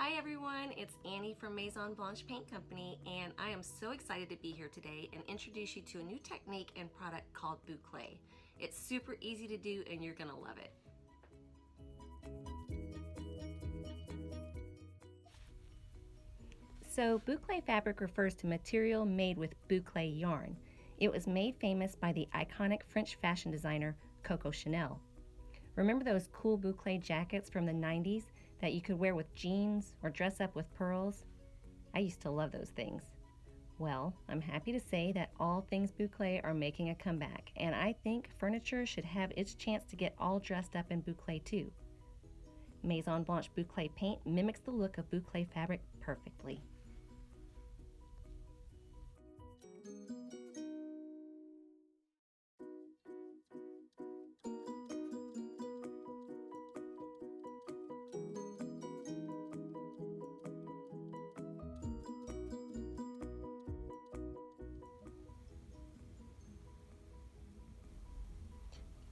Hi everyone, it's Annie from Maison Blanche Paint Company, and I am so excited to be here today and introduce you to a new technique and product called Boucle. It's super easy to do and you're gonna love it. So boucle fabric refers to material made with boucle yarn. It was made famous by the iconic French fashion designer Coco Chanel. Remember those cool boucle jackets from the 90s that you could wear with jeans or dress up with pearls? I used to love those things. Well, I'm happy to say that all things boucle are making a comeback, and I think furniture should have its chance to get all dressed up in boucle too. Maison Blanche Boucle paint mimics the look of boucle fabric perfectly.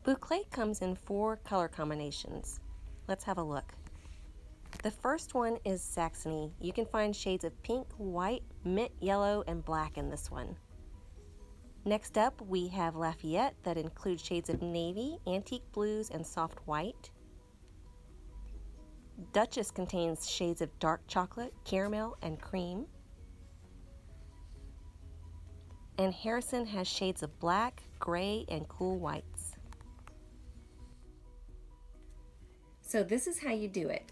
Boucle comes in 4 color combinations. Let's have a look. The first one is Saxony. You can find shades of pink, white, mint yellow, and black in this one. Next up, we have Lafayette that includes shades of navy, antique blues, and soft white. Duchess contains shades of dark chocolate, caramel, and cream. And Harrison has shades of black, gray, and cool whites. So this is how you do it.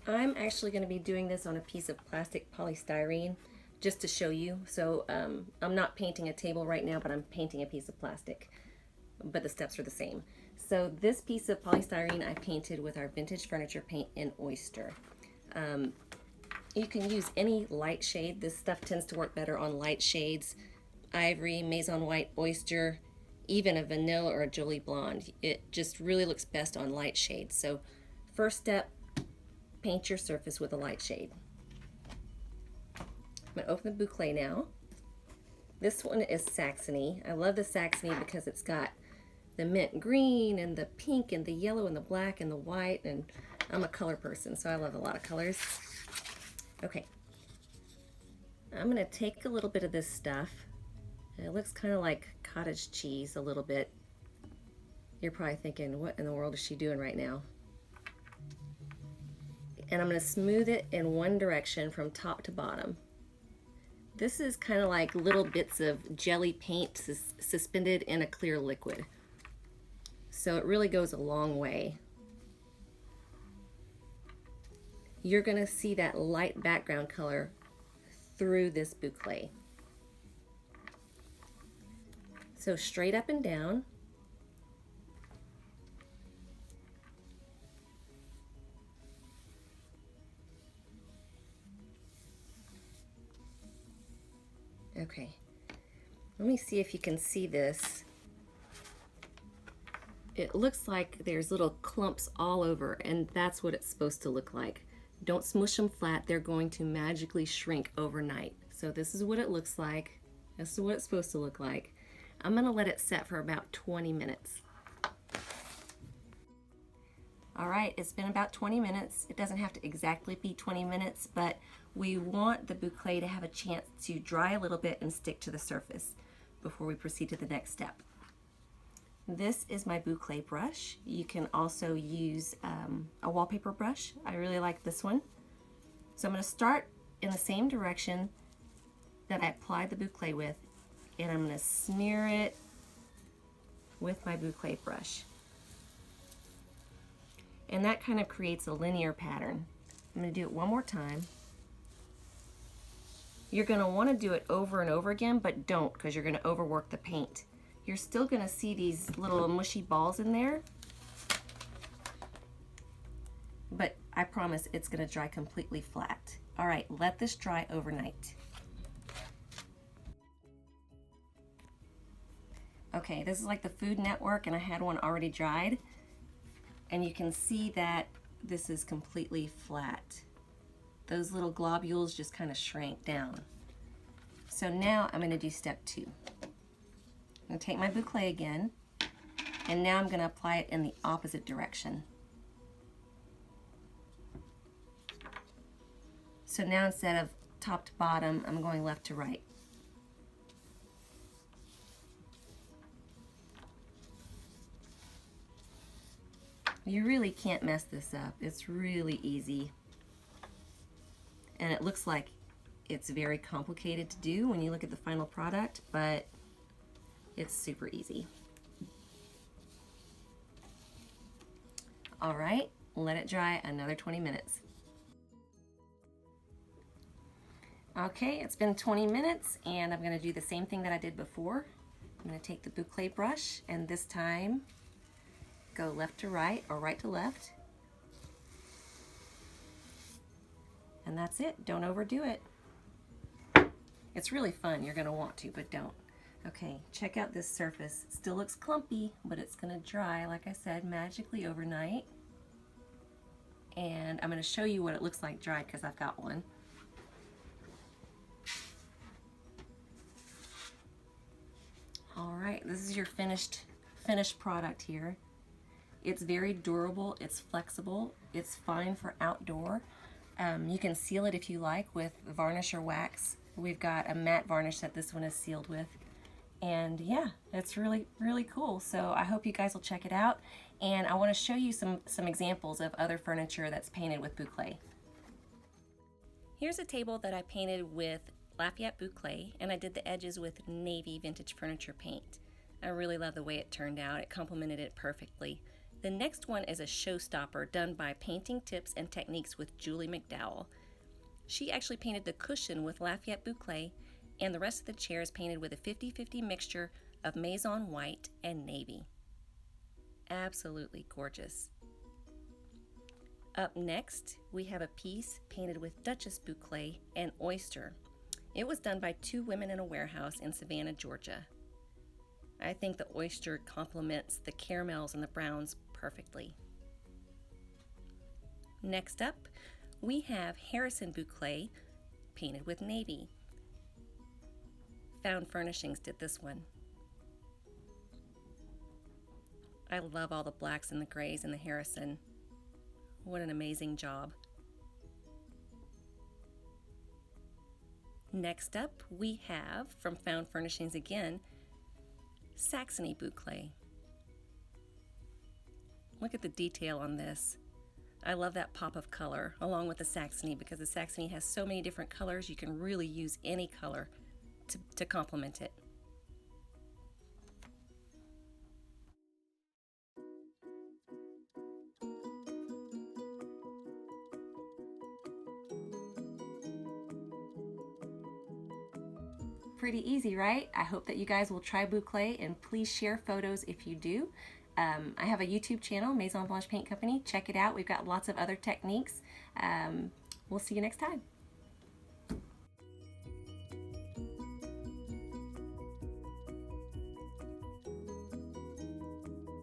I'm actually going to be doing this on a piece of plastic polystyrene just to show you. So I'm not painting a table right now, but I'm painting a piece of plastic. But the steps are the same. So this piece of polystyrene I painted with our vintage furniture paint in Oyster. You can use any light shade. This stuff tends to work better on light shades. Ivory, Maison White, Oyster, even a vanilla or a Jolie Blonde. It just really looks best on light shades. So first step, paint your surface with a light shade. I'm going to open the boucle now. This one is Saxony. I love the Saxony because it's got the mint green and the pink and the yellow and the black and the white, and I'm a color person, so I love a lot of colors. Okay, I'm going to take a little bit of this stuff. It looks kind of like cottage cheese a little bit. You're probably thinking, what in the world is she doing right now? And I'm going to smooth it in one direction from top to bottom. This is kind of like little bits of jelly paint suspended in a clear liquid. So it really goes a long way. You're going to see that light background color through this boucle. So straight up and down. Okay, let me see if you can see this. It looks like there's little clumps all over, and that's what it's supposed to look like. Don't smush them flat, they're going to magically shrink overnight. So this is what it looks like. This is what it's supposed to look like. I'm gonna let it set for about 20 minutes. All right, it's been about 20 minutes. It doesn't have to exactly be 20 minutes, but we want the boucle to have a chance to dry a little bit and stick to the surface before we proceed to the next step. This is my boucle brush. You can also use a wallpaper brush. I really like this one. So I'm going to start in the same direction that I applied the boucle with, and I'm going to smear it with my boucle brush. And that kind of creates a linear pattern. I'm going to do it one more time. You're going to want to do it over and over again, but don't, because you're going to overwork the paint. You're still going to see these little mushy balls in there, but I promise it's going to dry completely flat. All right, let this dry overnight. Okay, this is like the Food Network, and I had one already dried. And you can see that this is completely flat. Those little globules just kind of shrank down. So now I'm going to do step 2. I'm going to take my boucle again, and now I'm going to apply it in the opposite direction. So now instead of top to bottom, I'm going left to right. You really can't mess this up. It's really easy. And it looks like it's very complicated to do when you look at the final product, but it's super easy. All right, let it dry another 20 minutes. Okay, it's been 20 minutes and I'm going to do the same thing that I did before. I'm going to take the boucle brush and this time go left to right or right to left. And that's it. Don't overdo it. It's really fun. You're going to want to, but don't. Okay, check out this surface. It still looks clumpy, but it's going to dry, like I said, magically overnight. And I'm going to show you what it looks like dried because I've got one. All right, this is your finished product here. It's very durable, it's flexible, it's fine for outdoor. You can seal it if you like with varnish or wax. We've got a matte varnish that this one is sealed with. And yeah, it's really, really cool. So I hope you guys will check it out. And I want to show you some examples of other furniture that's painted with boucle. Here's a table that I painted with Lafayette Boucle, and I did the edges with navy vintage furniture paint. I really love the way it turned out. It complemented it perfectly. The next one is a showstopper done by Painting Tips and Techniques with Julie McDowell. She actually painted the cushion with Lafayette Boucle, and the rest of the chair is painted with a 50-50 mixture of Maison white and navy. Absolutely gorgeous. Up next, we have a piece painted with Duchess Boucle and oyster. It was done by two women in a warehouse in Savannah, Georgia. I think the oyster complements the caramels and the browns perfectly. Next up, we have Harrison Boucle painted with navy. Found Furnishings did this one. I love all the blacks and the grays in the Harrison. What an amazing job. Next up, we have, from Found Furnishings again, Saxony Boucle. Look at the detail on this. I love that pop of color along with the Saxony because the Saxony has so many different colors. You can really use any color to complement it. Pretty easy, right? I hope that you guys will try boucle and please share photos if you do. I have a YouTube channel, Maison Blanche Paint Company. Check it out. We've got lots of other techniques. We'll see you next time.